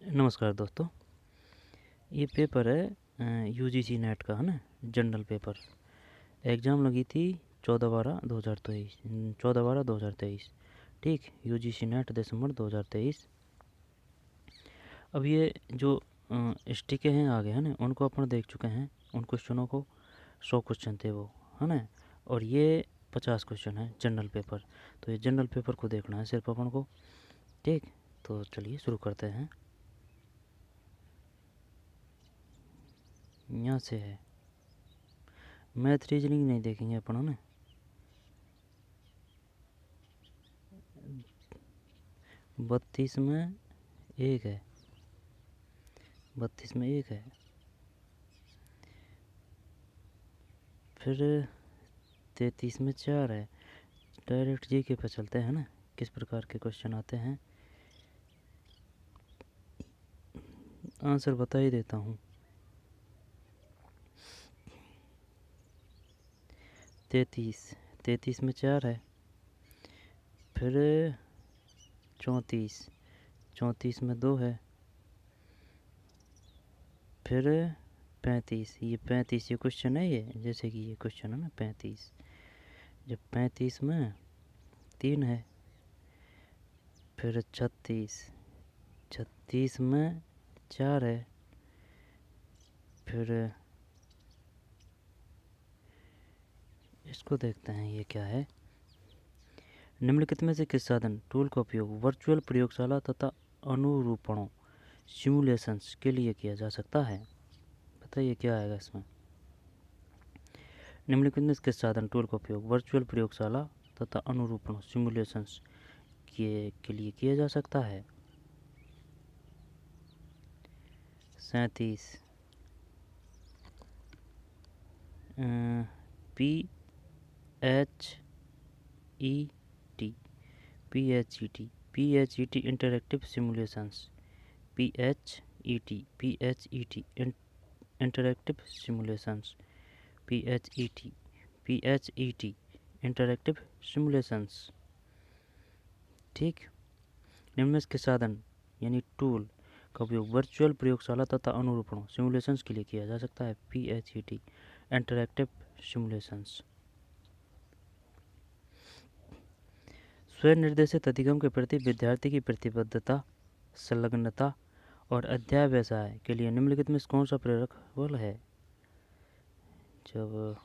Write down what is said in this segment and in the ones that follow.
नमस्कार दोस्तों। ये पेपर है यूजीसी नेट का, है ना, जनरल पेपर। एग्ज़ाम लगी थी 14/12/2023, 14/12/2023। ठीक, यूजीसी नेट दिसंबर 2023। अब ये जो स्टिके हैं आगे, है ना, उनको अपन देख चुके हैं। उन क्वेश्चनों को 100 क्वेश्चन थे वो, है ना, और ये 50 क्वेश्चन है जनरल पेपर। तो ये जनरल पेपर को देखना है सिर्फ अपन को। ठीक, तो चलिए शुरू करते हैं। यहाँ से है, मैथ रीजनिंग नहीं देखेंगे अपन, है ना। 32 में 1 है, 32 में 1 है। फिर 33 में 4 है। डायरेक्ट जीके पे चलते हैं ना, किस प्रकार के क्वेश्चन आते हैं। आंसर बता ही देता हूँ। 33 में 4 है। फिर 34 में 2 है। फिर 35, ये 35 ये क्वेश्चन है, ये जैसे कि ये क्वेश्चन है ना 35, जब 35 में 3 है। फिर 36 में 4 है। फिर इसको देखते हैं ये क्या है। निम्नलिखित में से किस साधन टूल का उपयोग वर्चुअल प्रयोगशाला तथा अनुरूपणों सिमुलेशंस के लिए किया जा सकता है? बताइए क्या आएगा इसमें। निम्नलिखित में किस साधन टूल का उपयोग वर्चुअल प्रयोगशाला तथा अनुरूपणों सिमुलेशंस के लिए किया जा सकता है? 37 PHET interactive simulations, PHET interactive simulations, PHET interactive simulations. ठीक, निम्न में के साधन यानी टूल का उपयोग वर्चुअल प्रयोगशाला तथा अनुरूपणों सिमुलेशंस के लिए किया जा सकता है। PHET interactive simulations. स्वयं निर्देशित अधिगम के प्रति विद्यार्थी की प्रतिबद्धता, संलग्नता और अध्यावसाय के लिए निम्नलिखित में कौन सा प्रेरक बल है? जब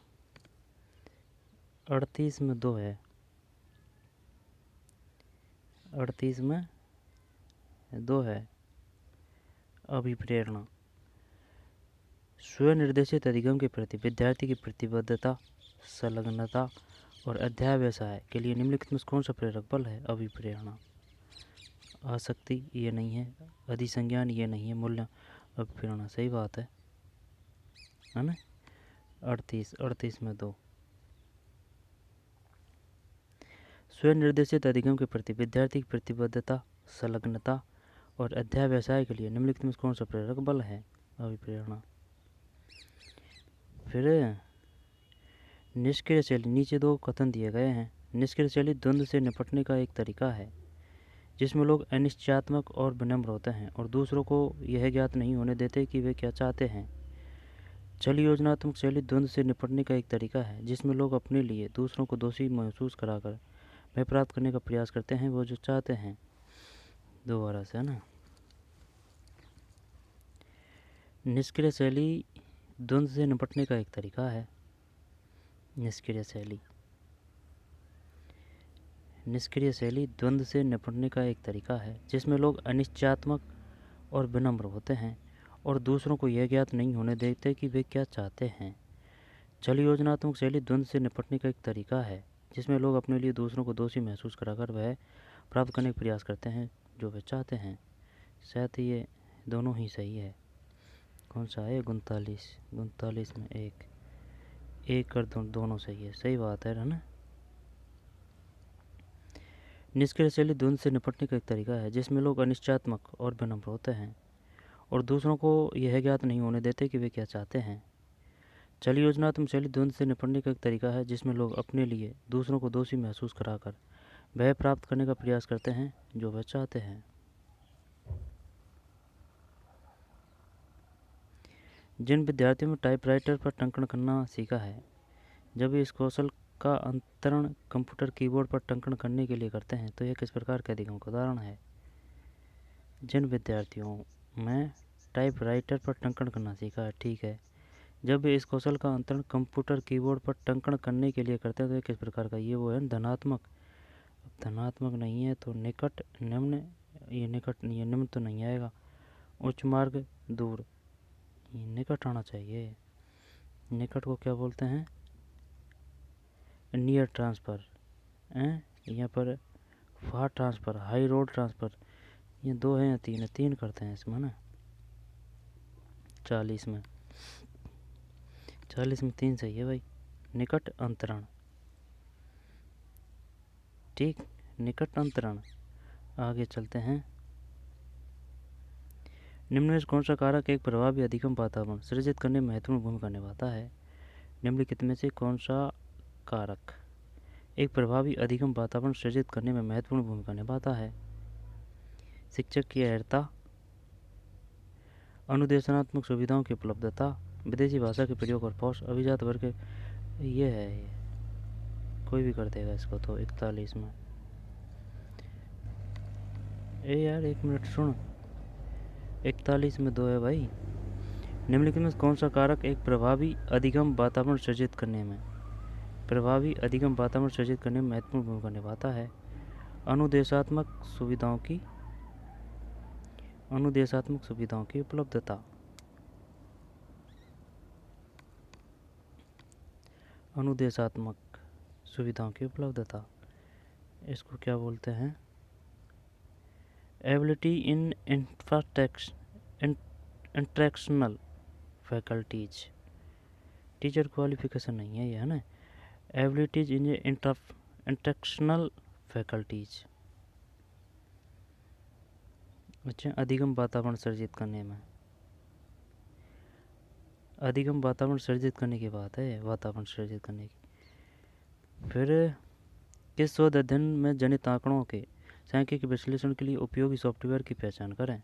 38 में 2 है, 38 में 2 है। अभिप्रेरणा। स्वयं निर्देशित अधिगम के प्रति विद्यार्थी की प्रतिबद्धता, संलग्नता और अध्यावसाय के लिए निम्नलिखित में कौन सा प्रेरक बल है? अभिप्रेरणा। आसक्ति ये नहीं है, अधिसंज्ञान ये नहीं है, मूल्य अभिप्रेरणा। सही बात है ना। 38 में 2। स्वयं निर्देशित अधिगम के प्रति विद्यार्थी की प्रतिबद्धता, संलग्नता और अध्यावसाय के लिए निम्नलिखित में कौन सा प्रेरक बल है? अभिप्रेरणा। फिर निष्क्रिय शैली, नीचे 2 कथन दिए गए हैं। निष्क्रिय शैली द्वंद्व से निपटने का एक तरीका है जिसमें लोग अनिश्चयात्मक और विनम्र होते हैं और दूसरों को यह ज्ञात नहीं होने देते कि वे क्या चाहते हैं। छल योजनात्मक शैली द्वंद्व से निपटने का एक तरीका है जिसमें लोग अपने लिए दूसरों को दोषी महसूस कराकर वह प्राप्त करने का प्रयास करते हैं वो जो चाहते हैं। दोबारा से, है ना। निष्क्रिय शैली द्वंद्व से निपटने का एक तरीका है। निष्क्रिय शैली द्वंद्व से निपटने का एक तरीका है जिसमें लोग अनिश्चयात्मक और विनम्र होते हैं और दूसरों को यह ज्ञात नहीं होने देते कि वे क्या चाहते हैं। छल योजनात्मक शैली द्वंद्व से निपटने का एक तरीका है जिसमें लोग अपने लिए दूसरों को दोषी महसूस कराकर वह प्राप्त करने का प्रयास करते हैं जो वे चाहते हैं। शायद ये दोनों ही सही है। कौन सा है? 39 में 1 कर दोनों सही है। सही बात है ना। निष्क्रिय शैली द्वंद्व से निपटने का एक तरीका है जिसमें लोग अनिश्चयात्मक और विनम्र होते हैं और दूसरों को यह ज्ञात नहीं होने देते कि वे क्या चाहते हैं। छल योजनात्मक शैली द्वंद्व से निपटने का एक तरीका है जिसमें लोग अपने लिए दूसरों को दोषी महसूस कराकर वह प्राप्त करने का प्रयास करते हैं जो वह चाहते हैं। जिन विद्यार्थियों ने टाइपराइटर पर टंकण करना सीखा है, जब इस कौशल का अंतरण कंप्यूटर कीबोर्ड पर टंकण करने के लिए करते हैं तो यह किस प्रकार के अधिगम का उदाहरण है? जिन विद्यार्थियों में टाइपराइटर पर टंकण करना सीखा है, ठीक है, जब इस कौशल का अंतरण कंप्यूटर कीबोर्ड पर टंकण करने के लिए करते हैं तो यह किस प्रकार का? ये वो है धनात्मक। धनात्मक नहीं है तो निकट, निम्न, ये निकट, ये निम्न तो नहीं आएगा। उच्च मार्ग, दूर, ये निकट आना चाहिए। निकट को क्या बोलते हैं? Near transfer. यहाँ पर फार ट्रांसफ़र, हाई रोड ट्रांसफ़र, ये 2 हैं या 3 है? 3 करते हैं इसमें ना। 40 में 3 सही है भाई। निकट अंतरण, ठीक, निकट अंतरण। आगे चलते हैं। निम्न में कौन सा कारक एक प्रभावी अधिगम वातावरण सृजित करने में महत्वपूर्ण भूमिका निभाता है? निम्नलिखित में से कौन सा कारक एक प्रभावी अधिगम वातावरण सृजित करने में महत्वपूर्ण भूमिका निभाता है? शिक्षक की अर्हता, अनुदेशनात्मक सुविधाओं की उपलब्धता, विदेशी भाषा के प्रयोग और पहुंच, अभिजात वर्ग के। ये है, ये कोई भी कर देगा इसको तो। 41 में यार 1 मिनट सुन, 41 में 2 है भाई। निम्नलिखित में कौन सा कारक एक प्रभावी अधिगम वातावरण सृजित करने में महत्वपूर्ण भूमिका निभाता है? अनुदेशात्मक सुविधाओं की उपलब्धता। अनुदेशात्मक सुविधाओं की उपलब्धता, इसको क्या बोलते हैं? Ability in interactional faculties. Teacher qualification नहीं है ये, है ना। Abilities in interactional faculties. अच्छा, अधिगम वातावरण सृजित करने में, अधिगम वातावरण सृजित करने की बात है, वातावरण सृजित करने की। फिर किस शोध अध्ययन में जनित आंकड़ों के सांख्यिकीय विश्लेषण के लिए उपयोगी सॉफ्टवेयर की पहचान करें?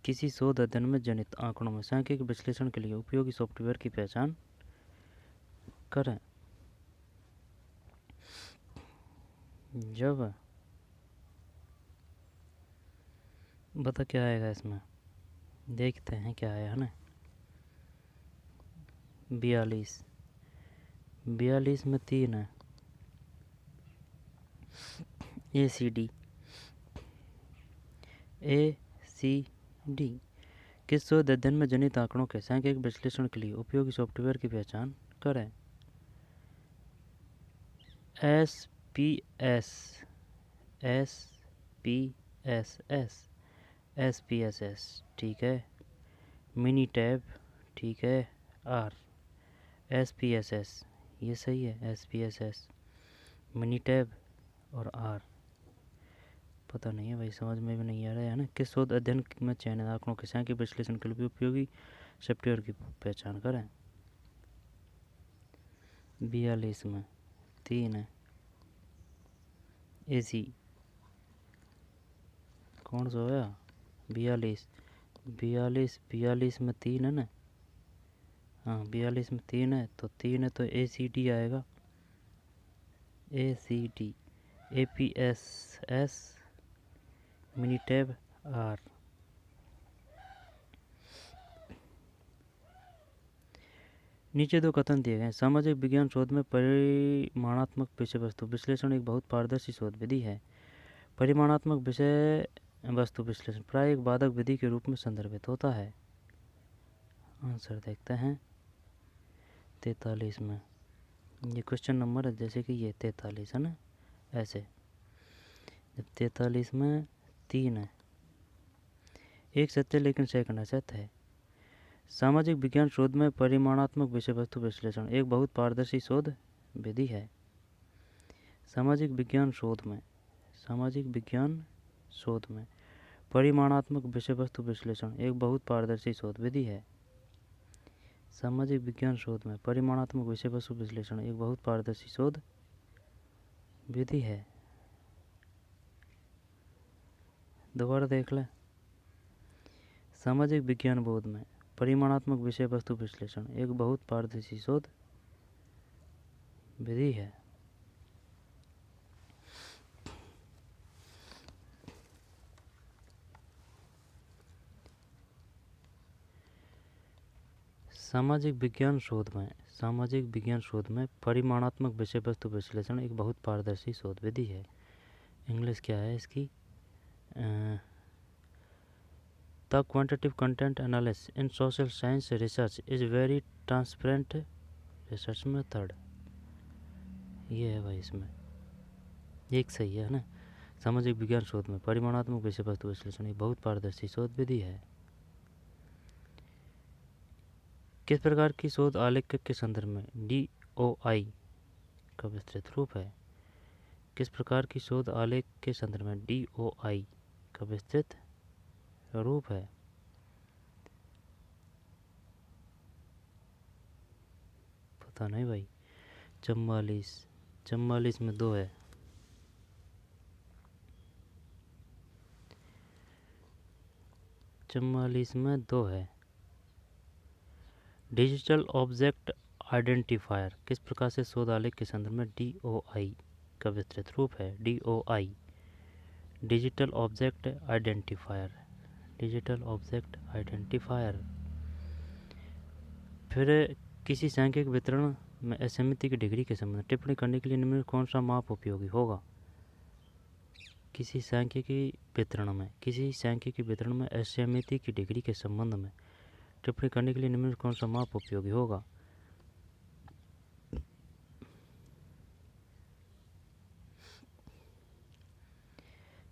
किसी शोध अध्ययन में जनित आंकड़ों में सांख्यिकीय विश्लेषण के लिए उपयोगी सॉफ्टवेयर की पहचान करें। जब बता क्या आएगा इसमें, देखते हैं क्या आया, है ना। 42 में 3 है। ACD किस शोध अध्ययन में जनित आंकड़ों के सांख्यिकीय विश्लेषण के लिए उपयोगी सॉफ्टवेयर की पहचान करें? SPSS, ठीक है। मिनीटैब, ठीक है। R, SPSS, ये सही है। SPSS, मिनीटैब और R। पता नहीं है भाई, समझ में भी नहीं आ रहा है ना। किस शोध अध्ययन में चयनित आंकड़ों के सांख्यिकीय विश्लेषण के लिए उपयोगी सॉफ्टवेयर की पहचान करें? 42 में 3 है। AC कौन सा होया? 42 में 3 है ना। हाँ, 42 में 3 है तो 3 है तो ACD आएगा। ACD, APSS, Minitab, R। नीचे 2 कथन दिए गए। सामाजिक विज्ञान शोध में परिमाणात्मक विषय वस्तु विश्लेषण एक बहुत पारदर्शी शोध विधि है। परिमाणात्मक विषय वस्तु विश्लेषण प्राय एक बाधक विधि के रूप में संदर्भित होता है। आंसर देखते हैं। 43 में ये क्वेश्चन नंबर है, जैसे कि ये 43 है ना, ऐसे। जब 43 में 3 है, एक सत्य लेकिन सेकंड असत्य है। सामाजिक विज्ञान शोध में परिमाणात्मक विषय वस्तु विश्लेषण एक बहुत पारदर्शी शोध विधि है। सामाजिक विज्ञान शोध में परिमाणात्मक विषय वस्तु विश्लेषण एक बहुत पारदर्शी शोध विधि है। सामाजिक विज्ञान शोध में परिमाणात्मक विषय वस्तु विश्लेषण एक बहुत पारदर्शी शोध विधि है। दोबारा देख ले। सामाजिक विज्ञान बोध में परिमाणात्मक विषय वस्तु विश्लेषण एक बहुत पारदर्शी शोध विधि है। सामाजिक विज्ञान शोध में परिमाणात्मक विषय वस्तु विश्लेषण एक बहुत पारदर्शी शोध विधि है। इंग्लिश क्या है इसकी? The quantitative content analysis in social science research is very transparent research method. ये है भाई, इसमें एक सही है ना। सामाजिक विज्ञान शोध में परिमाणात्मक विषय वस्तु विश्लेषण एक बहुत पारदर्शी शोध विधि है। किस प्रकार की शोध आलेख के संदर्भ में DOI का विस्तृत रूप है? किस प्रकार की शोध आलेख के संदर्भ में DOI का विस्तृत रूप है? पता नहीं भाई। 44 में 2 है। डिजिटल ऑब्जेक्ट आइडेंटिफायर किस प्रकार से शोध आलेख के संदर्भ में DOI का विस्तृत रूप है? DOI digital object identifier. फिर किसी सांख्यिक वितरण में असमिति की डिग्री के संबंध में टिप्पणी करने के लिए निम्न में कौन सा माप उपयोगी होगा? किसी सांख्यिकी वितरण में असमिति की डिग्री के संबंध में टिप्पणी करने के लिए निम्न में कौन सा माप उपयोगी होगा?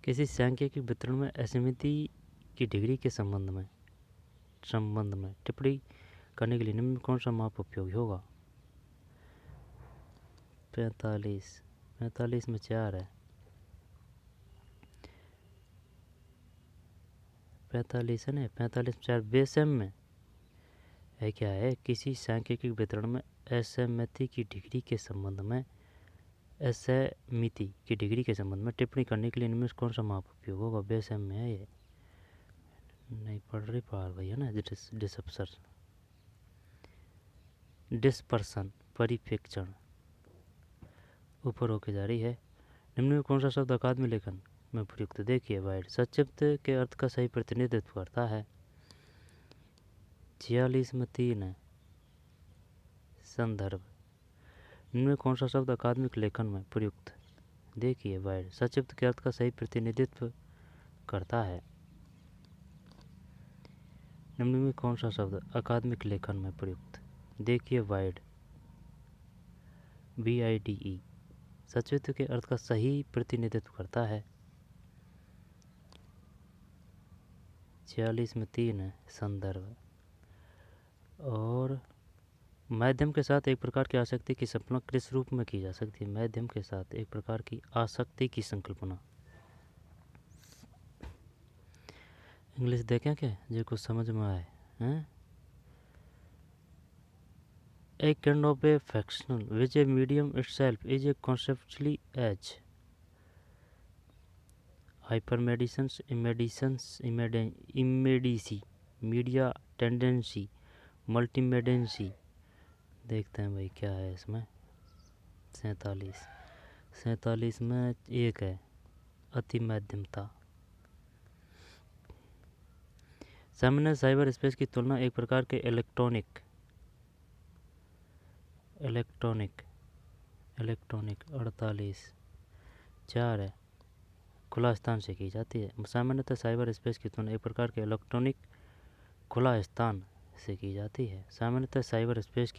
किसी सांख्यिकी वितरण में असमिति की डिग्री के संबंध में टिप्पणी करने के लिए निम्न में कौन सा माप उपयोगी होगा? 45 में 4 है। 45 है ना। 45 में 4 बेसम में है। क्या है? किसी सांख्यिकी वितरण में असमिति की डिग्री के संबंध में टिप्पणी करने के लिए इनमें कौन सा माप उपयोग होगा? बेसम में है। ये नहीं पढ़ रही पार भैया ना। डिस्पर्सन परिप्रेक्षण ऊपर होके जा रही है। निम्न में कौन सा शब्द अकादमी लेखन में प्रयुक्त? देखिए वाइड संक्षिप्त के अर्थ का सही प्रतिनिधित्व करता है। 46 में 3 है। संदर्भ निम्न में कौन सा शब्द अकादमिक लेखन में प्रयुक्त? देखिए वाइड संक्षिप्त के अर्थ का सही प्रतिनिधित्व करता है। निम्न में कौन सा शब्द अकादमिक लेखन में प्रयुक्त? देखिए वाइड BIDE संक्षिप्त के अर्थ का सही प्रतिनिधित्व करता है। 46 में 3 है। संदर्भ और माध्यम के साथ एक प्रकार की आसक्ति की संकल्पना किस रूप में की जा सकती है? माध्यम के साथ एक प्रकार की आसक्ति की संकल्पना। इंग्लिश देखें क्या जो कुछ समझ में आए हैं? A kind of a fractional which a medium itself is a conceptually as hypermediance, immediacy, media tendency, multimedency। देखते हैं भाई क्या है इसमें। 47 में 1 है। अति माध्यमता। सामान्य साइबर स्पेस की तुलना एक प्रकार के इलेक्ट्रॉनिक 48 4 है। खुला स्थान से की जाती है। सामान्यतः साइबर स्पेस की तुलना एक प्रकार के इलेक्ट्रॉनिक खुला स्थान से की जाती है। सामान्यतः साइबर स्पेस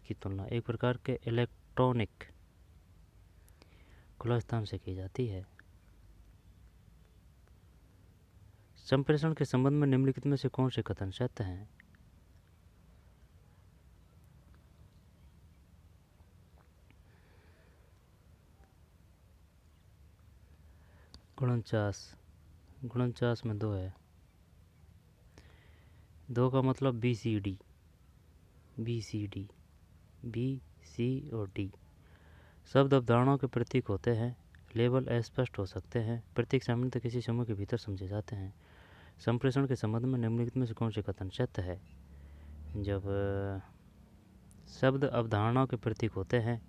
की तुलना एक प्रकार के इलेक्ट्रॉनिक खुला स्थान से की जाती है। संप्रेषण के संबंध में निम्नलिखित में से कौन से कथन सत्य हैं? गुणनचास में 2 है। 2 का मतलब BCD B, C और D शब्द अवधारणाओं के प्रतीक होते हैं। लेबल अस्पष्ट हो सकते हैं। प्रतीक सामान्यतः किसी समूह के भीतर समझे जाते हैं। संप्रेषण के संबंध में निम्नलिखित में से कौन से कथन सत्य है? जब शब्द अवधारणाओं के प्रतीक होते हैं,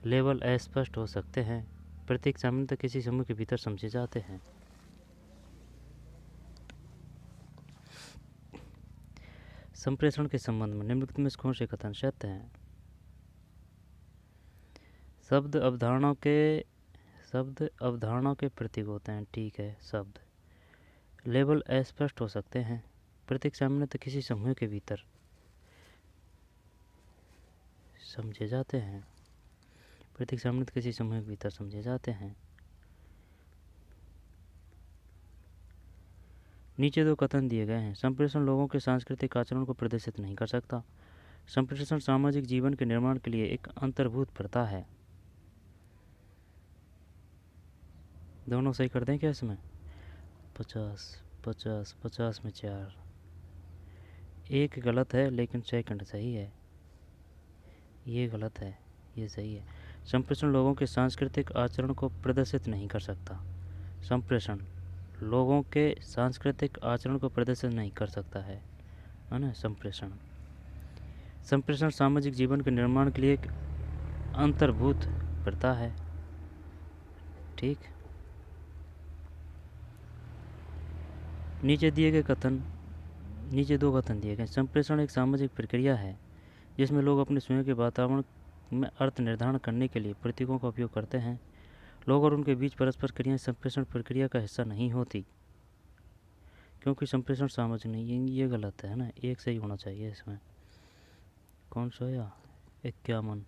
लेबल अस्पष्ट हो सकते हैं, प्रतीक सामान्यतः किसी समूह के भीतर समझे जाते हैं। संप्रेषण के संबंध में निम्नलिखित में से कौन से कथन सत्य हैं? शब्द अवधारणाओं के प्रतीक होते हैं, ठीक है। शब्द लेबल अस्पष्ट हो सकते हैं, प्रतीक सामान्यतः किसी समूह के भीतर समझे जाते हैं, प्रतीक सामान्यतः किसी समूह के भीतर समझे जाते हैं। नीचे दो कथन दिए गए हैं। संप्रेषण लोगों के सांस्कृतिक आचरण को प्रदर्शित नहीं कर सकता। संप्रेषण सामाजिक जीवन के निर्माण के लिए एक अंतर्भूत प्रथा है। दोनों सही कर दें क्या इसमें? 50 में 4, एक गलत है लेकिन सेकंड सही है। ये गलत है, ये सही है। संप्रेषण लोगों के सांस्कृतिक आचरण को प्रदर्शित नहीं कर सकता। संप्रेषण लोगों के सांस्कृतिक आचरण को प्रदर्शित नहीं कर सकता है ना। संप्रेषण सामाजिक जीवन के निर्माण के लिए एक अंतर्भूत प्रथा है, ठीक। नीचे दो कथन दिए गए। संप्रेषण एक सामाजिक प्रक्रिया है जिसमें लोग अपने स्वयं के वातावरण में अर्थ निर्धारण करने के लिए प्रतीकों का उपयोग करते हैं। लोग और उनके बीच परस्पर क्रियाएं संप्रेषण प्रक्रिया का हिस्सा नहीं होती, क्योंकि संप्रेषण सामाजिक नहीं। ये गलत है ना, एक सही होना चाहिए इसमें। कौन सा या 51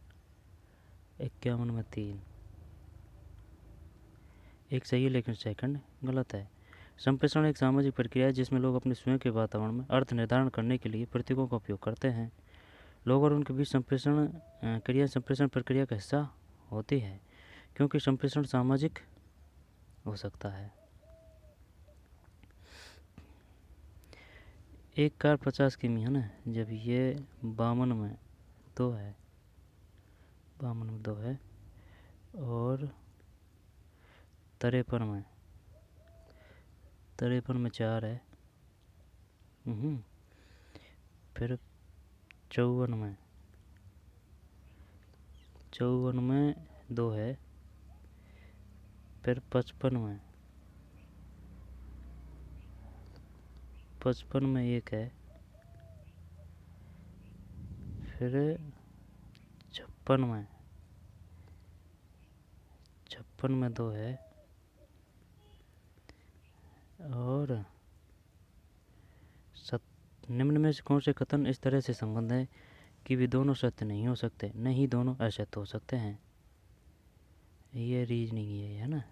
में 3, एक सही है लेकिन सेकंड गलत है। संप्रेषण एक सामाजिक प्रक्रिया है जिसमें लोग अपने स्वयं के वातावरण में अर्थ निर्धारण करने के लिए प्रतीकों का उपयोग करते हैं। लोग और उनके बीच संप्रेषण प्रक्रिया का हिस्सा होती है, क्योंकि संप्रेषण सामाजिक हो सकता है। एक कार 50 किमी है ना, जब ये 52 में 2 है, 52 में 2 है, और 53 में 4 है, फिर 54 में 2 है, फिर 55 में 1 है, फिर 56 में 2 है, और निम्न में से कौन से कथन इस तरह से संबंध है कि वे दोनों सत्य नहीं हो सकते, नहीं दोनों असत्य हो सकते हैं। ये रीजनिंग ये है ना।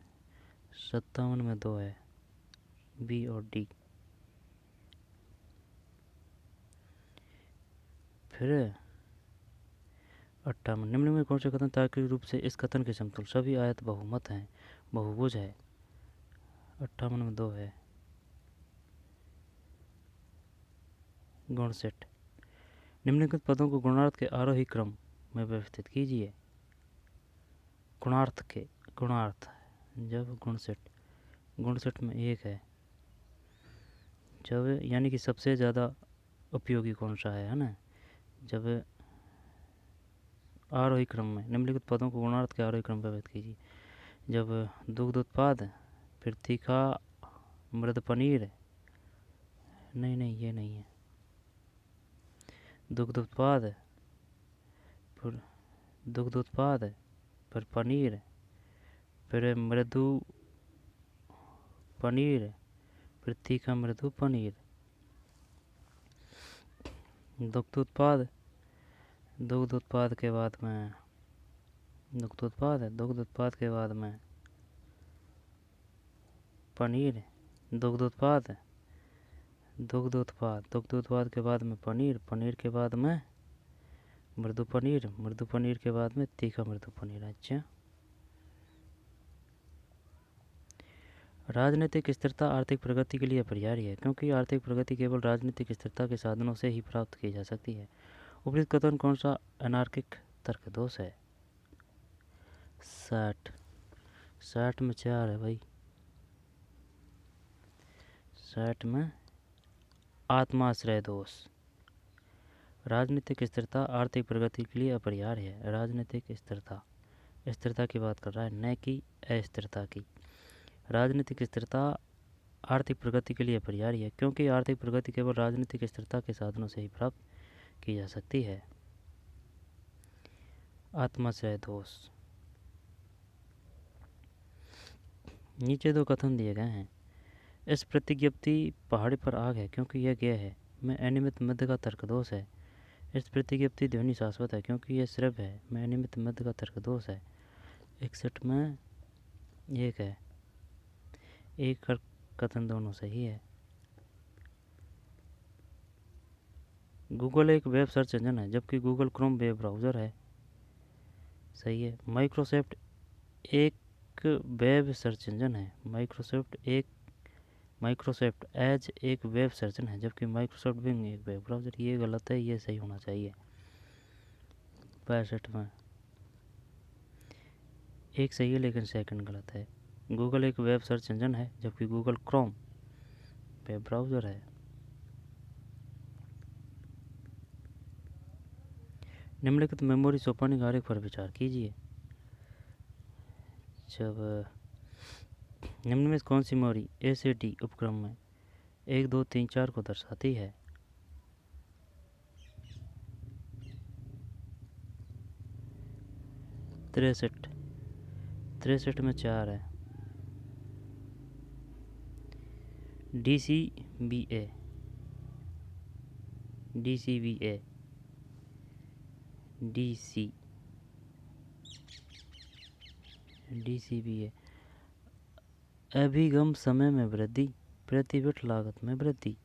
57 में 2 है, बी और डी। फिर 58 निम्न में कौन से कथन तार्किक रूप से इस कथन के समतुल सभी आयत बहुभुज है। 58 में 2 है। गुण सेट निम्नलिखित पदों को गुणार्थ के आरोही क्रम में व्यवस्थित कीजिए। गुणार्थ जब गुण सेट में 1 है, जब यानी कि सबसे ज़्यादा उपयोगी कौन सा है ना। जब आरोही क्रम में निम्नलिखित पदों को गुणार्थ के आरोही क्रम में व्यवस्थित कीजिए। जब दुग्ध उत्पाद, फिर तीखा मृद पनीर, नहीं ये नहीं है। दुग्ध उत्पाद, फिर पनीर, फिर मृदु पनीर, फिर तीखा मृदु पनीर। दुग्ध उत्पाद के बाद में पनीर, दुग्ध उत्पाद के बाद में पनीर के बाद में मृदु पनीर के बाद में तीखा मृदु पनीर। अच्छा, राजनीतिक स्थिरता आर्थिक प्रगति के लिए अपरिहार्य है, क्योंकि आर्थिक प्रगति केवल राजनीतिक स्थिरता के साधनों से ही प्राप्त की जा सकती है। उपयुक्त कथन कौन सा अनार्किक तर्क दोष है? 60 में 4 है भाई, 60 में आत्माश्रय दोष। राजनीतिक स्थिरता आर्थिक प्रगति के लिए अपरिहार्य है। राजनीतिक स्थिरता, स्थिरता की बात कर रहा है, न कि अस्थिरता की। राजनीतिक स्थिरता आर्थिक प्रगति के लिए अपरिहार्य है, क्योंकि आर्थिक प्रगति केवल राजनीतिक स्थिरता के साधनों से ही प्राप्त की जा सकती है। आत्माश्रय दोष। नीचे दो कथन दिए गए हैं। इस प्रतिज्ञप्ति पहाड़ी पर आग है क्योंकि यह गेय है, में अनियमित मध्य का तर्क दोष है। इस प्रतिज्ञप्ति ध्वनि शाश्वत है क्योंकि यह श्रव्य है, में अनियमित मध्य का तर्क दोष है। 61 में एक है, एक कथन दोनों सही है। गूगल एक वेब सर्च इंजन है जबकि गूगल क्रोम वेब ब्राउज़र है। सही है। माइक्रोसॉफ्ट एक वेब सर्च इंजन है। माइक्रोसॉफ्ट एज एक वेब सर्च इंजन है जबकि माइक्रोसॉफ्ट बिंग एक वेब ब्राउज़र। ये गलत है, ये सही होना चाहिए। 65 में एक सही है लेकिन सेकंड गलत है। गूगल एक वेब सर्च इंजन है जबकि गूगल क्रोम वेब ब्राउज़र है। निम्नलिखित मेमोरी सोपानिक आरेख पर विचार कीजिए। जब निम्न में कौन सी मेमोरी ए से डी उपक्रम में 1 2 3 4 को दर्शाती है? 63 में 4 है। DCBA अभिगम समय में वृद्धि, प्रतिबिट लागत में वृद्धि।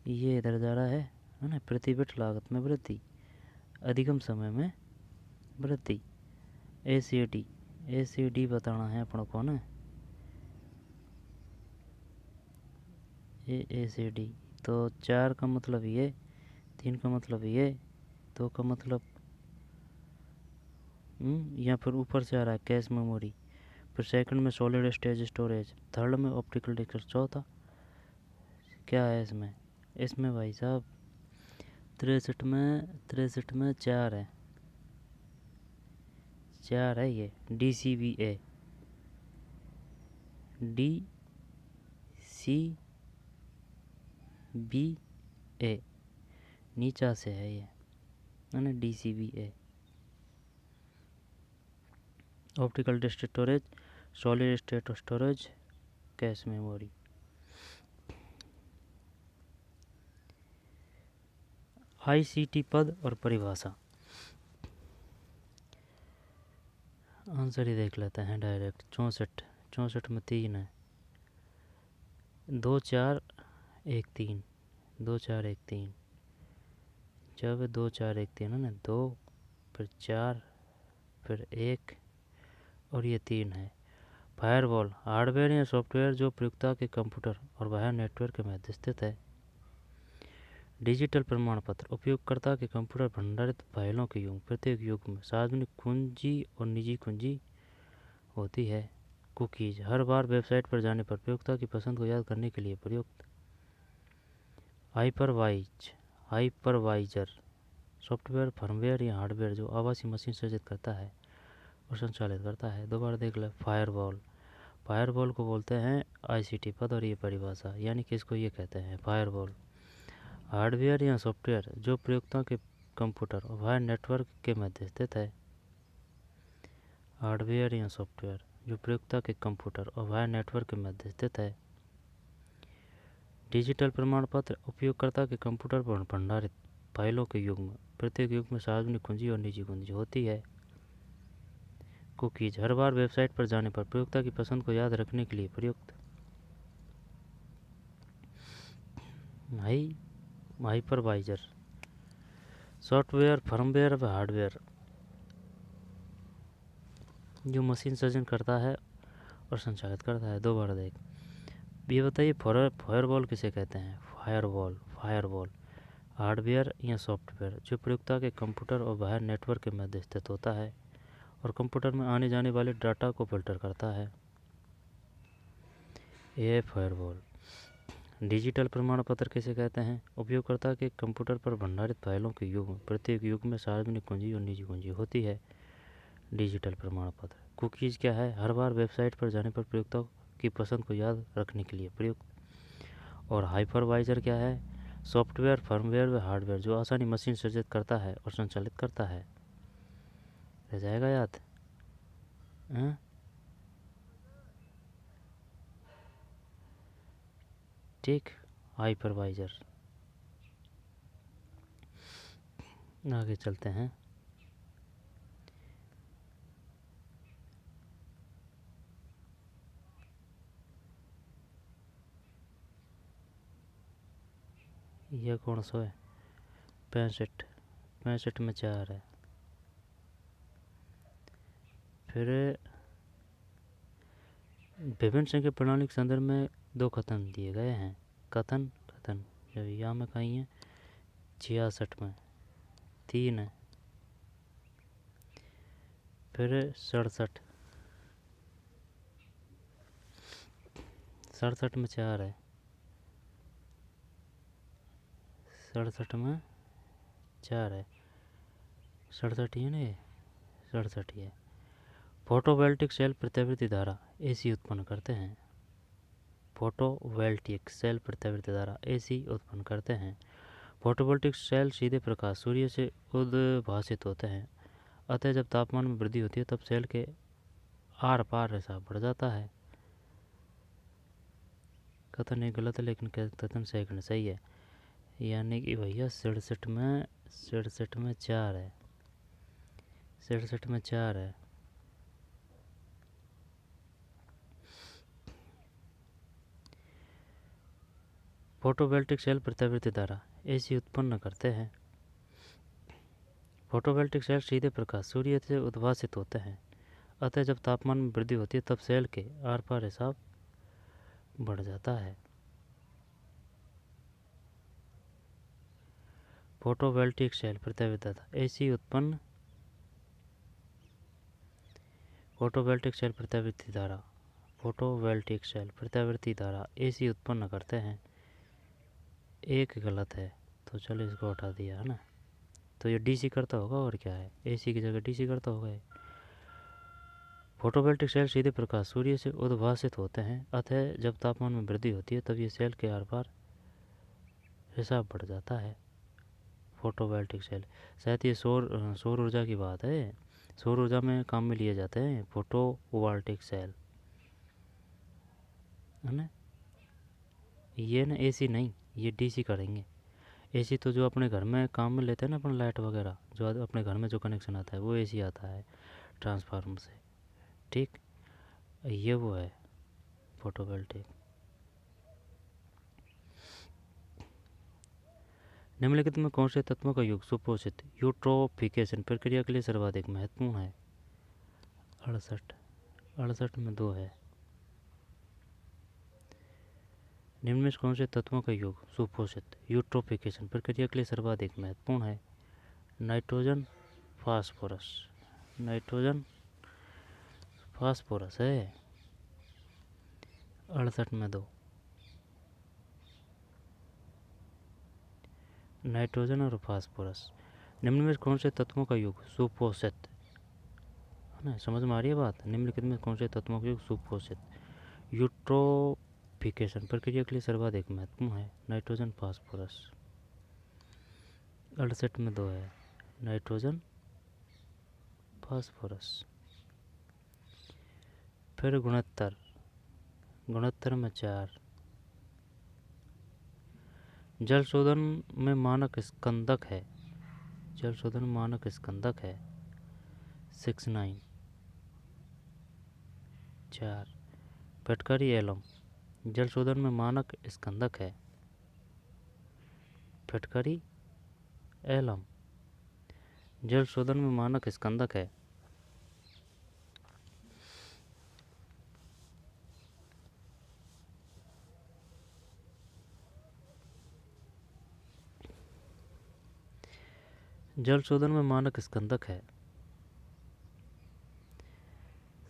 ये इधर जा रहा है ना, प्रतिबिट लागत में वृद्धि, अधिगम समय में वृद्धि। ACD बताना है अपनों को ना। ACD तो 4 का मतलब ये, 3 का मतलब ये, 2 का मतलब यहाँ पर ऊपर से आ रहा है कैश मेमोरी, फिर सेकंड में सॉलिड स्टेट स्टोरेज, थर्ड में ऑप्टिकल डिस्क, चौथा क्या है इसमें भाई साहब 63 में 4 है। 4 है ये DCBA नीचा से है ये, है ना, DCBA। Optical disk storage, solid state storage, cache memory. ICT पद और परिभाषा। आंसर ही देख लेते हैं डायरेक्ट। 64 में 3 है। 2 4 1 3, 2 4 1 3। जब 2 4 1 3 है ना, 2 फिर 4 फिर 1 और ये 3 है। फायरवॉल हार्डवेयर या सॉफ्टवेयर जो प्रयुक्ता के कंप्यूटर और बाह्य नेटवर्क के मध्य स्थित है। डिजिटल प्रमाण पत्र उपयोगकर्ता के कंप्यूटर भंडारित फाइलों के युग, प्रत्येक युग में सार्वजनिक कुंजी और निजी कुंजी होती है। कुकीज हर बार वेबसाइट पर जाने पर प्रयोक्ता की पसंद को याद करने के लिए प्रयुक्त। हाइपरवाइजर सॉफ्टवेयर, फर्मवेयर या हार्डवेयर जो आभासी मशीन सृजित करता है और संचालित करता है। दोबारा देख ले। फायरवॉल को बोलते हैं ICT पद और ये परिभाषा, यानी कि इसको ये कहते हैं फायरवॉल। हार्डवेयर या सॉफ्टवेयर जो प्रयोक्ता के कंप्यूटर और बाह्य नेटवर्क के मध्य स्थित है। हार्डवेयर या सॉफ्टवेयर जो प्रयोक्ता के कंप्यूटर और बाह्य नेटवर्क के मध्य स्थित है। डिजिटल प्रमाण पत्र उपयोगकर्ता के कंप्यूटर पर भंडारित फाइलों के युग में, प्रत्येक युग में सार्वजनिक कुंजी और निजी कुंजी होती है। कुकीज हर बार वेबसाइट पर जाने पर प्रयोक्ता की पसंद को याद रखने के लिए प्रयुक्त। हाइपरवाइजर सॉफ्टवेयर, फर्मवेयर व हार्डवेयर जो मशीन सृजन करता है और संचालित करता है। दोबारा देख। ये बताइए फायरवॉल किसे कहते हैं? फायरवॉल हार्डवेयर या सॉफ्टवेयर जो प्रयोक्ता के कंप्यूटर और बाहर नेटवर्क के मध्य स्थित होता है और कंप्यूटर में आने जाने वाले डाटा को फिल्टर करता है। ये फायरवॉल। डिजिटल प्रमाण पत्र किसे कहते हैं? उपयोगकर्ता के कंप्यूटर पर भंडारित फाइलों के युग, प्रत्येक युग में सार्वजनिक कुंजी और निजी कुंजी होती है। डिजिटल प्रमाण पत्र। कुकीज़ क्या है? हर बार वेबसाइट पर जाने पर प्रयोगता की पसंद को याद रखने के लिए प्रयुक्त। और हाइपरवाइजर क्या है? सॉफ्टवेयर, फर्मवेयर व हार्डवेयर जो आसानी मशीन सृजित करता है और संचालित करता है। रह जाएगा याद? ठीक, हाइपरवाइजर। आगे चलते हैं। यह कौन सा है? 65। 65 में 4 है। फिर विभिन्न संख्या प्रणाली के संदर्भ में 2 कथन दिए गए हैं। कथन जब यहाँ में कहीं है 66 में 3 है। फिर 67 में 4 है। 67 में 4 है। 67 ही है ना? ये 67 ही है। फोटोवोल्टिक सेल प्रत्यावर्ती धारा AC उत्पन्न करते हैं। फोटोवोल्टिक सेल प्रत्यावर्ती धारा AC उत्पन्न करते हैं। फोटोवोल्टिक सेल सीधे प्रकाश सूर्य से उद्भासित होते हैं, अतः जब तापमान में वृद्धि होती है तब सेल के आर पार रिसाव बढ़ जाता है। कथन एक गलत है लेकिन कथन सेकंड सही है। यानी कि भैया 67 में 4 है। 67 में 4 है। फोटोवोल्टिक सेल प्रत्यावर्ती धारा AC उत्पन्न करते हैं। फोटोवोल्टिक सेल सीधे प्रकाश सूर्य से उद्भासित होते हैं, अतः जब तापमान में वृद्धि होती है तब सेल के आर पार रिसाव बढ़ जाता है। फोटोवोल्टिक सेल प्रत्यावर्ती धारा AC उत्पन्न फोटोवोल्टिक सेल प्रत्यावर्ती धारा AC उत्पन्न करते हैं। एक गलत है तो चलो इसको हटा दिया है ना, तो ये DC करता होगा और क्या है, AC की जगह DC करता होगा। फोटोवोल्टिक सेल सीधे प्रकाश सूर्य से उद्भासित होते हैं, अतः जब तापमान में वृद्धि होती है तब ये सेल के आर पार रिसाव बढ़ जाता है। फोटोवोल्टिक सेल शायद ये सौर ऊर्जा की बात है। सौर ऊर्जा में काम में लिए जाते हैं फोटोवोल्टिक सेल, है ना। ये ना AC नहीं, ये DC करेंगे। AC तो जो अपने घर में काम में लेते हैं ना अपन, लाइट वगैरह जो अपने घर में जो कनेक्शन आता है वो AC आता है ट्रांसफार्मर से। ठीक, ये वो है फोटोवोल्टिक। निम्नलिखित में कौन से तत्वों का योग सुपोषित यूट्रोफिकेशन प्रक्रिया के लिए सर्वाधिक महत्वपूर्ण है? 68 में 2 है। निम्न में कौन से तत्वों का योग सुपोषित यूट्रोफिकेशन प्रक्रिया के लिए सर्वाधिक महत्वपूर्ण है? नाइट्रोजन फास्फोरस है। 68 में 2 नाइट्रोजन और फास्फोरस। निम्न में कौन से तत्वों का योग सुपोषित, है ना, समझ में आ रही है बात? निम्नलिखित में कौन से तत्वों का योग सुपोषित यूट्रोफिकेशन प्रक्रिया के लिए सर्वाधिक महत्वपूर्ण है? Nitrogen phosphorus. 68 में 2 है नाइट्रोजन फास्फोरस। फिर गुणोत्तर में 4। जल शोधन में मानक स्कंदक है 69 4। फटकारी एलम जल शोधन में मानक स्कंदक है। फटकारी एलम जल शोधन में मानक स्कंदक है। जल शोधन में मानक स्कंदक है।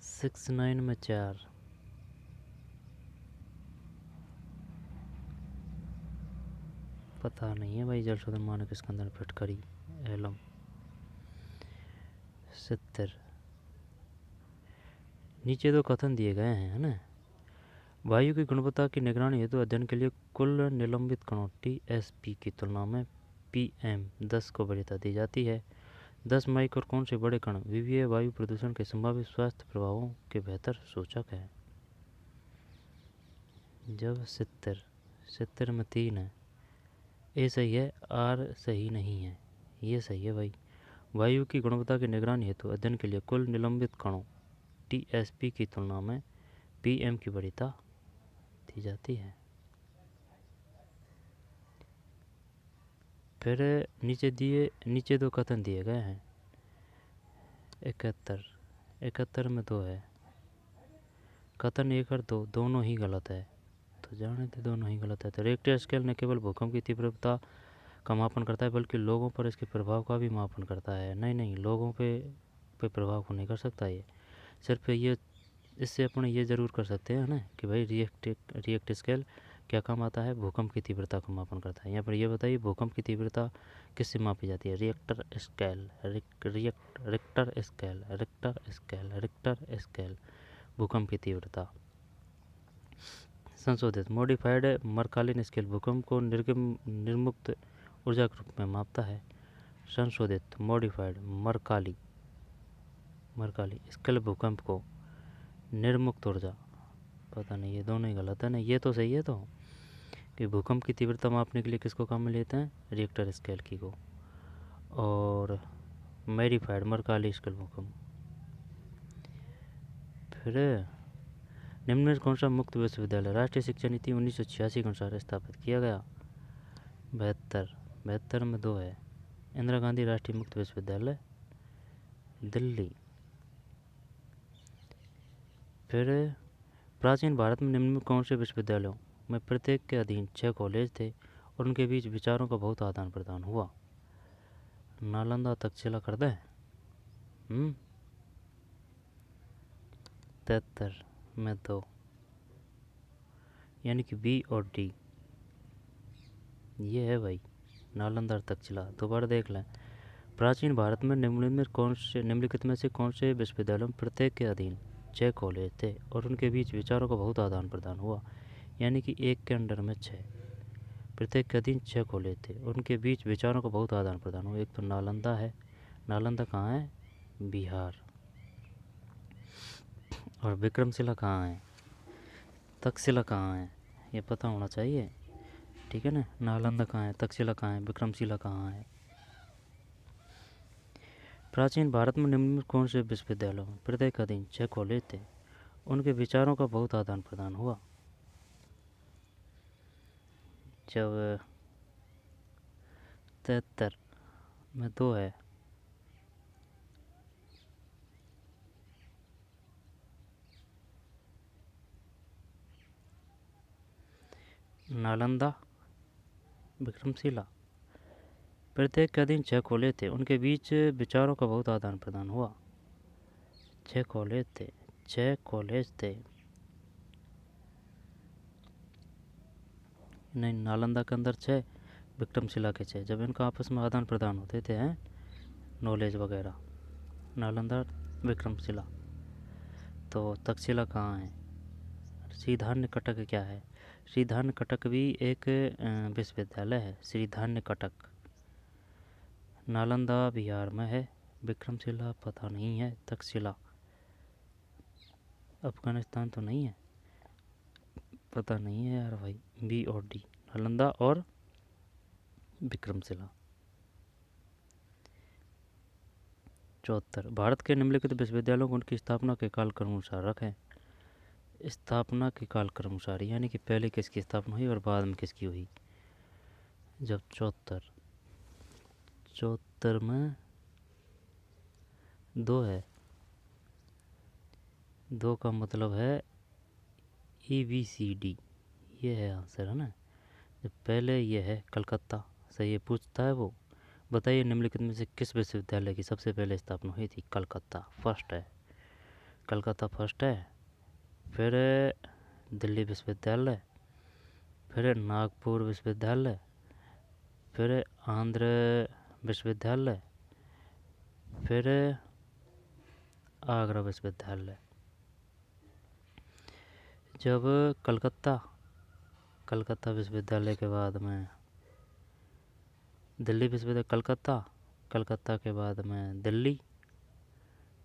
69 में 4। पता नहीं है भाई। जल शोधन मानक इसके अंदर फिट करी एलम 70। नीचे तो कथन दिए गए हैं, है ना। वायु की गुणवत्ता की निगरानी हेतु अध्ययन के लिए कुल निलंबित कणों टीएसपी की तुलना में पीएम 10 को वरीयता दी जाती है। 10 माइक और कौन से बड़े कण विवीय वायु प्रदूषण के संभावित स्वास्थ्य प्रभावों के बेहतर सूचक है। जब 70 में 3 है, ए सही है, आर सही नहीं है, ये सही है भाई। वायु की गुणवत्ता की निगरानी हेतु अध्ययन के लिए कुल निलंबित कणों टीएसपी की तुलना में पीएम की वरीयता दी जाती है। फिर नीचे दो कथन दिए गए हैं। 71 में 2 है। कथन 1 और 2 दोनों ही गलत है, तो जाने दे, दोनों ही गलत है। तो रिक्टर स्केल न केवल भूकंप की तीव्रता का मापन करता है बल्कि लोगों पर इसके प्रभाव का भी मापन करता है। नहीं, लोगों पे प्रभाव को नहीं कर सकता ये। सिर्फ ये इससे अपन ये ज़रूर कर सकते हैं ना कि भाई रिएक्ट स्केल क्या काम आता है, भूकंप की तीव्रता का मापन करता है। यहाँ पर ये बताइए भूकंप की तीव्रता किससे मापी जाती है? रिएक्टर स्केल भूकंप की तीव्रता। संशोधित मॉडिफाइड मरकालिन स्केल भूकंप को निर्मुक्त ऊर्जा के रूप में मापता है। संशोधित मॉडिफाइड मरकाली स्केल भूकंप को निर्मुक्त ऊर्जा, पता नहीं, ये दोनों ही गलत है ना। ये तो सही है तो कि भूकंप की तीव्रता मापने के लिए किसको काम में लेते हैं? रिएक्टर स्केल की को। और मॉडिफाइड मरकाली स्केल भूकंप। फिर निम्न में कौन सा मुक्त विश्वविद्यालय राष्ट्रीय शिक्षा नीति 1986 के अनुसार स्थापित किया गया? 72 में 2 है। इंदिरा गांधी राष्ट्रीय मुक्त विश्वविद्यालय दिल्ली। फिर प्राचीन भारत में निम्न में कौन से विश्वविद्यालयों में प्रत्येक के अधीन 6 कॉलेज थे और उनके बीच विचारों का बहुत आदान प्रदान हुआ? नालंदा तक्षशिला कर दें? 73 में 2, यानी कि बी और डी ये है भाई, नालंदा और तक्षशिला। दोबारा देख लें। प्राचीन भारत में निम्नलिखित में से कौन से विश्वविद्यालयों में प्रत्येक के अधीन 6 कॉलेज थे और उनके बीच विचारों का बहुत आदान प्रदान हुआ? यानी कि एक के अंडर में 6, प्रत्येक के अधीन 6 कॉलेज थे, उनके बीच विचारों का बहुत आदान प्रदान हुआ। एक तो नालंदा है। नालंदा कहाँ है? बिहार। और विक्रमशिला कहाँ है? तक्षशिला कहाँ है? ये पता होना चाहिए, ठीक है ना। नालंदा कहाँ है, तक्षशिला कहाँ है, विक्रमशिला कहाँ है? प्राचीन भारत में निम्न में कौन से विश्वविद्यालयों में प्रत्येक अधीन 6 कॉलेज थे, उनके विचारों का बहुत आदान प्रदान हुआ? जब 73 में 2 है। नालंदा, विक्रमशिला, प्रत्येक के अधीन 6 कॉलेज थे, उनके बीच विचारों का बहुत आदान प्रदान हुआ। 6 कॉलेज थे। नहीं, नालंदा के अंदर 6, विक्रमशिला के 6। जब इनका आपस में आदान प्रदान होते थे हैं नॉलेज वगैरह, नालंदा विक्रमशिला। तो तक्षशिला कहाँ है? श्रीधान्य कटक क्या है? श्रीधान्य कटक भी एक विश्वविद्यालय है, श्रीधान्य कटक। नालंदा बिहार में है। विक्रमशिला पता नहीं है। तक्षशिला अफगानिस्तान तो नहीं है, पता नहीं है यार भाई। बी और डी, नालंदा और विक्रमशिला। 74 भारत के निम्नलिखित विश्वविद्यालयों को उनकी स्थापना के कालक्रम अनुसार रखें। स्थापना के कालक्रम अनुसार यानी कि पहले किसकी स्थापना हुई और बाद में किसकी हुई? जब 74 में 2 है। 2 का मतलब है EBCD, ये है आंसर, है ना। जब पहले ये है कलकत्ता, सही है। पूछता है वो, बताइए निम्नलिखित में से किस विश्वविद्यालय की सबसे पहले स्थापना हुई थी? कलकत्ता फर्स्ट है। कलकत्ता फर्स्ट है। फिर दिल्ली विश्वविद्यालय, फिर नागपुर विश्वविद्यालय, फिर आंध्र विश्वविद्यालय, फिर आगरा विश्वविद्यालय। जब कलकत्ता विश्वविद्यालय के बाद में दिल्ली विश्वविद्यालय, कलकत्ता के बाद में दिल्ली,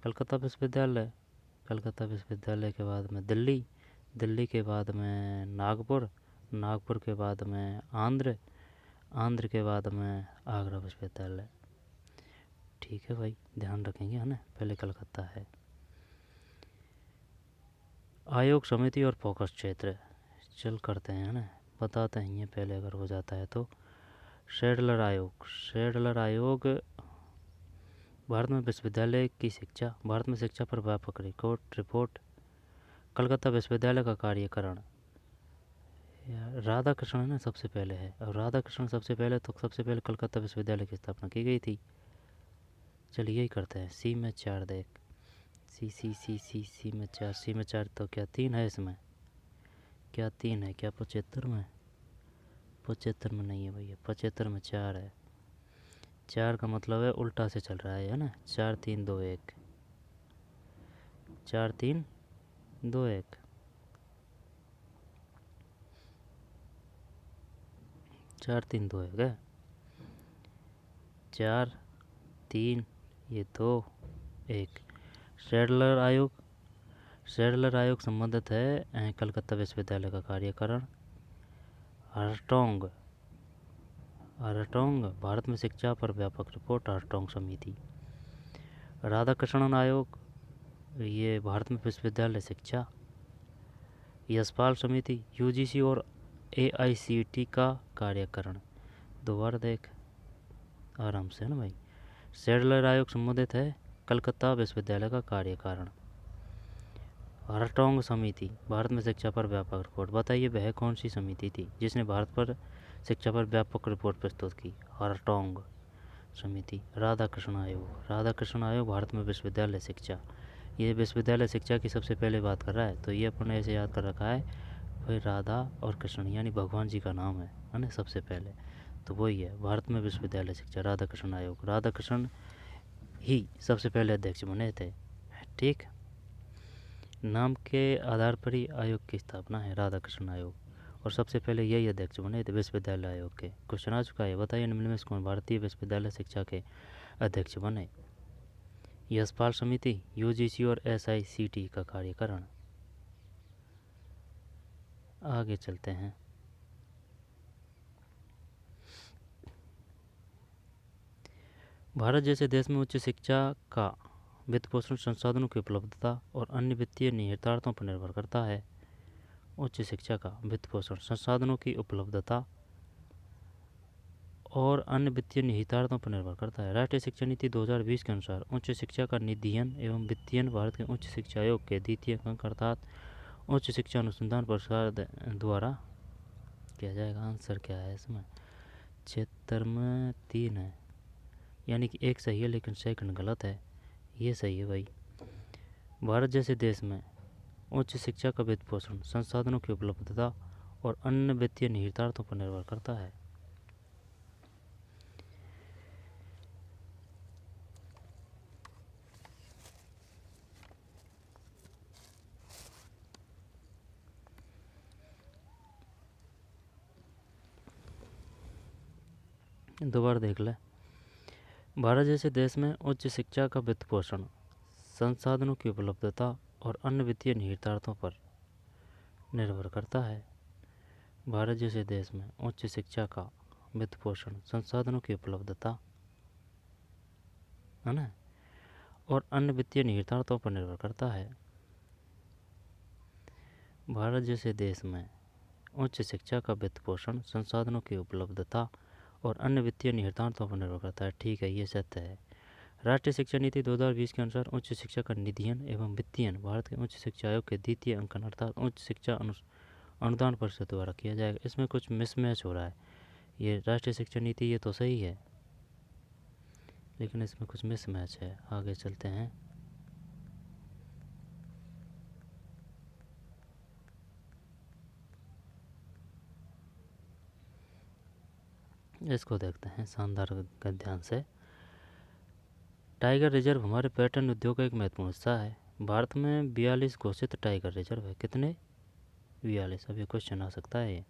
कलकत्ता विश्वविद्यालय के बाद में दिल्ली के बाद में नागपुर के बाद में आंध्र के बाद में आगरा विश्वविद्यालय। ठीक है भाई, ध्यान रखेंगे, है ना। पहले कलकत्ता है। आयोग, समिति और फोकस क्षेत्र, चल करते हैं ना, बताते हैं ये पहले अगर हो जाता है तो। शेडलर आयोग भारत में विश्वविद्यालय की शिक्षा, भारत में शिक्षा पर व्यापक रिपोर्ट। कलकत्ता विश्वविद्यालय का कार्यकरण, राधाकृष्णन है ना सबसे पहले है, और राधाकृष्णन सबसे पहले कलकत्ता विश्वविद्यालय की स्थापना की गई थी। चलिए यही करते हैं। सी में 4 देख, सी में 4 तो क्या 3 है इसमें? क्या 3 है? क्या 75 में? 75 में नहीं है भैया, 75 में 4 है। 4 का मतलब है उल्टा से चल रहा है ना। 4 3 2 1, 4 3 2 1, 4 3 2 1 है। 4 3 ये 2 1। शेडलर आयोग संबंधित है कलकत्ता विश्वविद्यालय का कार्यकरण। हरटोंग भारत में शिक्षा पर व्यापक रिपोर्ट, हरटोंग समिति। राधाकृष्णन आयोग, ये भारत में विश्वविद्यालय शिक्षा। यशपाल समिति, यूजीसी और एआईसीटी का कार्यकरण। दोबारा देख आराम से, है ना भाई। शेडलर आयोग संबंधित है कलकत्ता विश्वविद्यालय का कार्यकारण। हरटोंग समिति, भारत में शिक्षा पर व्यापक रिपोर्ट। बताइए वह कौन सी समिति थी जिसने भारत पर शिक्षा पर व्यापक रिपोर्ट प्रस्तुत की? हरटोंग समिति। राधाकृष्ण आयोग भारत में विश्वविद्यालय शिक्षा, ये विश्वविद्यालय शिक्षा की सबसे पहले बात कर रहा है, तो ये अपन ने ऐसे याद कर रखा है भाई, राधा और कृष्ण यानी भगवान जी का नाम है ना सबसे पहले, तो वही है भारत में विश्वविद्यालय शिक्षा, राधाकृष्ण आयोग। राधाकृष्ण ही सबसे पहले अध्यक्ष बने थे। ठीक, नाम के आधार पर ही आयोग की स्थापना है, राधाकृष्ण आयोग, और सबसे पहले यही अध्यक्ष बने थे विश्वविद्यालय आयोग के। क्वेश्चन आ चुका है, बताइए निम्न में कौन भारतीय विश्वविद्यालय शिक्षा के अध्यक्ष बने? यशपाल समिति, यूजीसी और एसआईसीटी का कार्यकरण। आगे चलते हैं। भारत जैसे देश में उच्च शिक्षा का वित्त पोषण संसाधनों की उपलब्धता और अन्य वित्तीय निहितार्थों पर निर्भर करता है। उच्च शिक्षा का वित्त पोषण संसाधनों की उपलब्धता और अन्य वित्तीय निहितार्थों पर निर्भर करता है। राष्ट्रीय शिक्षा नीति 2020 के अनुसार उच्च शिक्षा का निधियन एवं वित्तीयन भारत के उच्च शिक्षा आयोग के द्वितीय अंक अर्थात उच्च शिक्षा अनुसंधान परिषद द्वारा किया जाएगा। आंसर क्या है इसमें? 76 में 3 है, यानी कि एक सही है लेकिन सेकंड गलत है। ये सही है भाई। भारत जैसे देश में उच्च शिक्षा का वित्त पोषण संसाधनों की उपलब्धता और अन्य वित्तीय निहितार्थों पर निर्भर करता है। दोबारा देख ले। भारत जैसे देश में उच्च शिक्षा का वित्त पोषण संसाधनों की उपलब्धता और अन्य वित्तीय निहितार्थों पर निर्भर करता है। भारत जैसे देश में उच्च शिक्षा का वित्त पोषण संसाधनों की उपलब्धता, है ना, और अन्य वित्तीय निहितार्थों पर निर्भर करता है। भारत जैसे देश में उच्च शिक्षा का वित्त पोषण संसाधनों की उपलब्धता और अन्य वित्तीय निहितार्थों पर निर्भर करता है। ठीक है, ये सत्य है। राष्ट्रीय शिक्षा नीति 2020 के अनुसार उच्च शिक्षा का निधियन एवं वित्तीयन भारत के उच्च शिक्षा आयोग के द्वितीय अंकन अर्थात उच्च शिक्षा अनुदान परिषद द्वारा किया जाएगा। इसमें कुछ मिसमैच हो रहा है। ये राष्ट्रीय शिक्षा नीति ये तो सही है, लेकिन इसमें कुछ मिसमैच है। आगे चलते हैं। इसको देखते हैं शानदार गद्यांश से। टाइगर रिजर्व हमारे पर्यटन उद्योग का एक महत्वपूर्ण हिस्सा है। भारत में 42 घोषित टाइगर रिजर्व है। कितने? 42। अब ये क्वेश्चन आ सकता है।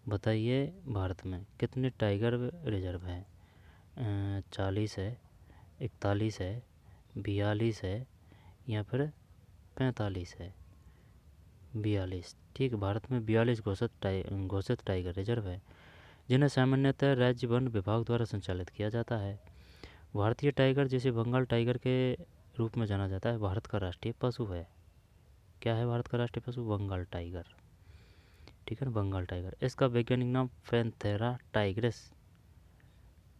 बताइए भारत में कितने टाइगर रिजर्व हैं? 40 है, 41 है, 42 है या फिर 45 है? 42। ठीक, भारत में 42 घोषित टाइगर रिजर्व है, जिन्हें सामान्यतः राज्य वन विभाग द्वारा संचालित किया जाता है। भारतीय टाइगर, जिसे बंगाल टाइगर के रूप में जाना जाता है, भारत का राष्ट्रीय पशु है। क्या है भारत का राष्ट्रीय पशु? बंगाल टाइगर। ठीक है ना, बंगाल टाइगर। इसका वैज्ञानिक नाम पैंथेरा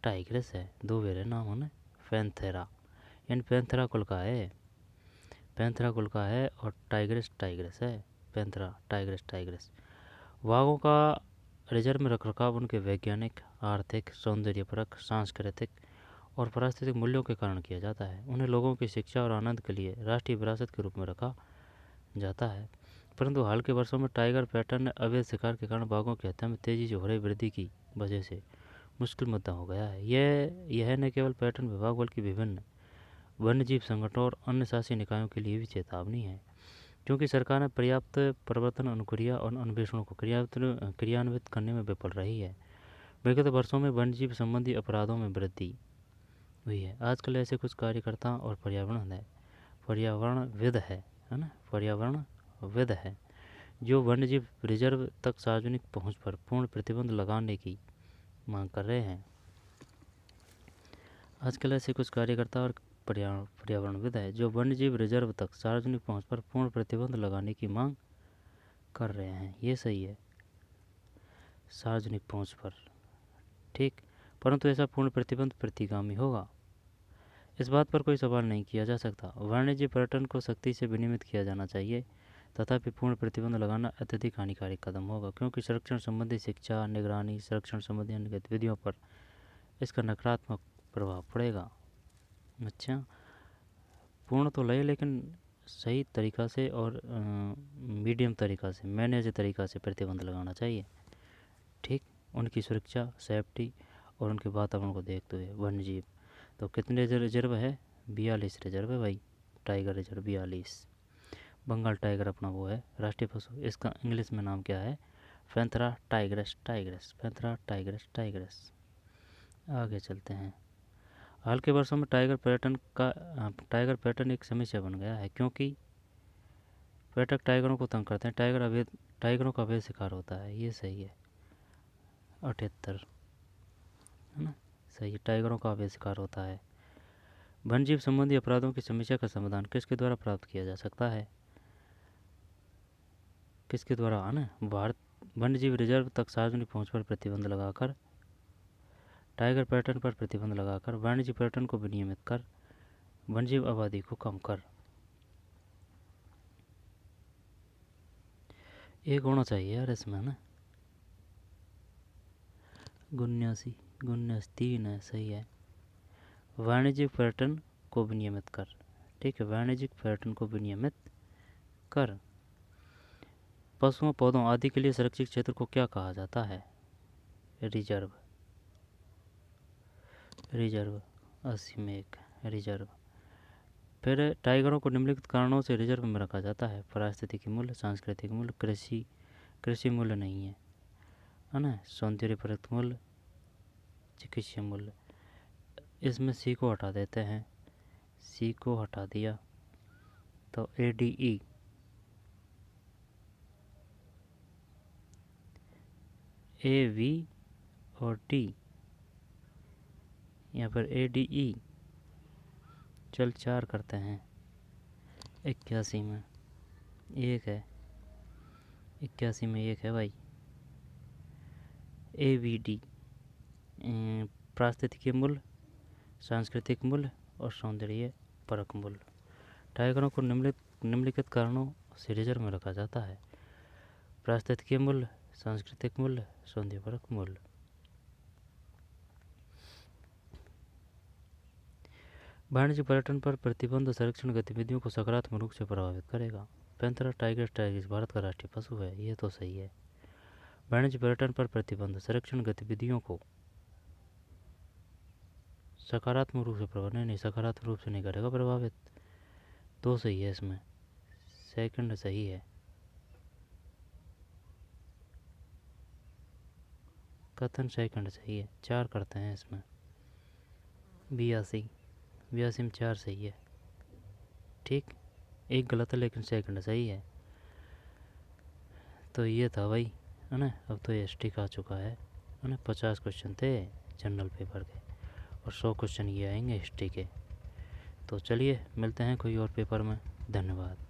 टाइग्रिस है। दो वेरे नाम है ना, पैंथेरा यानी पैंथेरा कुल का है, पैंथेरा कुल का है, और टाइग्रिस है, पैंथेरा टाइग्रिस। बाघों का रिजर्व में रखरखाव उनके वैज्ञानिक, आर्थिक, सौंदर्यपरक, सांस्कृतिक और पारिस्थितिक मूल्यों के कारण किया जाता है। उन्हें लोगों की शिक्षा और आनंद के लिए राष्ट्रीय विरासत के रूप में रखा जाता है। परंतु हाल के वर्षों में टाइगर पैटर्न अवैध शिकार के कारण बाघों की हत्या में तेजी से हो रही वृद्धि की वजह से मुश्किल मुद्दा हो गया है। यह न केवल पर्यटन विभाग बल्कि विभिन्न वन्यजीव संगठनों और अन्य शासी निकायों के लिए भी चेतावनी है, क्योंकि सरकार ने पर्याप्त प्रवर्तन अनुक्रिया और अन्वेषणों को क्रियान्वित करने में विफल रही है। विगत वर्षों में वन्यजीव संबंधी अपराधों में वृद्धि हुई है। आजकल ऐसे कुछ कार्यकर्ता और पर्यावरणविद है ना, पर्यावरणविद है, जो वन्यजीव रिजर्व तक सार्वजनिक पहुंच पर पूर्ण प्रतिबंध लगाने की मांग कर रहे हैं। आजकल ऐसे कुछ कार्यकर्ता और पर्यावरणविद है जो वन्यजीव रिजर्व तक सार्वजनिक पहुंच पर पूर्ण प्रतिबंध लगाने की मांग कर रहे हैं। ये सही है, सार्वजनिक पहुंच पर। ठीक, परंतु ऐसा पूर्ण प्रतिबंध प्रतिगामी होगा, इस बात पर कोई सवाल नहीं किया जा सकता। वाणिज्य पर्यटन को सख्ती से विनियमित किया जाना चाहिए, तथापि पूर्ण प्रतिबंध लगाना अत्यधिक हानिकारक कदम होगा, क्योंकि संरक्षण संबंधी शिक्षा, निगरानी, संरक्षण संबंधी अन्य गतिविधियों पर इसका नकारात्मक प्रभाव पड़ेगा। अच्छा, पूर्ण तो लगे लेकिन सही तरीक़ा से और मीडियम तरीक़ा से, मैनेज तरीक़ा से प्रतिबंध लगाना चाहिए। ठीक, उनकी सुरक्षा, सेफ्टी और उनके वातावरण को देखते हुए वन्यजीव। तो कितने रिजर्व है? 42 रिजर्व है भाई, टाइगर रिजर्व 42। बंगाल टाइगर अपना वो है राष्ट्रीय पशु। इसका इंग्लिश में नाम क्या है? Panthera Tigris. आगे चलते हैं। हाल के वर्षों में टाइगर पर्यटन एक समस्या बन गया है, क्योंकि पर्यटक टाइगरों को तंग करते हैं। टाइगरों का अवैध शिकार होता है। ये सही है, 78 है ना, सही है, टाइगरों का अवैध शिकार होता है। वन्यजीव संबंधी अपराधों की समस्या का समाधान किसके द्वारा प्राप्त किया जा सकता है? किसके द्वारा, है ना, भारत वन्यजीव रिजर्व तक सार्वजनिक पहुंच पर प्रतिबंध लगाकर, टाइगर पर्यटन पर प्रतिबंध लगाकर, वाणिज्य पर्यटन को विनियमित कर, वन्यजीव आबादी को कम कर। एक होना चाहिए यार इसमें ना, 3 है, सही है। वाणिज्यिक पर्यटन को विनियमित कर। ठीक है, वाणिज्यिक पर्यटन को विनियमित कर। पशुओं, पौधों आदि के लिए संरक्षित क्षेत्र को क्या कहा जाता है? रिजर्व। 80 में एक रिजर्व। फिर टाइगरों को निम्नलिखित कारणों से रिजर्व में रखा जाता है: पारिस्थितिकी मूल्य, सांस्कृतिक मूल्य, कृषि मूल्य नहीं है ना, सौंदर्यपरक मूल्य, चिकित्सीय मूल्य। इसमें सी को हटा देते हैं, सी को हटा दिया तो ADE, AV और T, यहाँ पर ADE। चल 4 करते हैं। 81 में एक है, 81 में एक है भाई। AVD, पारिस्थितिकी मूल्य, सांस्कृतिक मूल्य और सौंदर्य परक मूल्य। टाइगरों को निम्नलिखित कारणों से रिजर्व में रखा जाता है: पारिस्थितिकी मूल्य, सांस्कृतिक मूल्य, सौंदर्य परक मूल्य। वाणिज्य पर्यटन पर प्रतिबंध संरक्षण गतिविधियों को सकारात्मक रूप से प्रभावित करेगा। पैंथेरा टाइग्रिस भारत का राष्ट्रीय पशु है। ये तो सही है। वाणिज्य पर्यटन पर प्रतिबंध संरक्षण गतिविधियों को सकारात्मक रूप से प्रभावित, नहीं नहीं, सकारात्मक रूप से नहीं करेगा प्रभावित। दो सही है इसमें, सेकंड सही है, कथन सेकंड सही है। 4 करते हैं इसमें, 82, 82 में 4 सही है। ठीक, एक गलत है लेकिन सेकंड सही है। तो ये था भाई, है ना। अब तो एसटी का आ चुका है ना। 50 क्वेश्चन थे जनरल पेपर के और 100 क्वेश्चन ये आएंगे हिस्ट्री के। तो चलिए मिलते हैं कोई और पेपर में। धन्यवाद।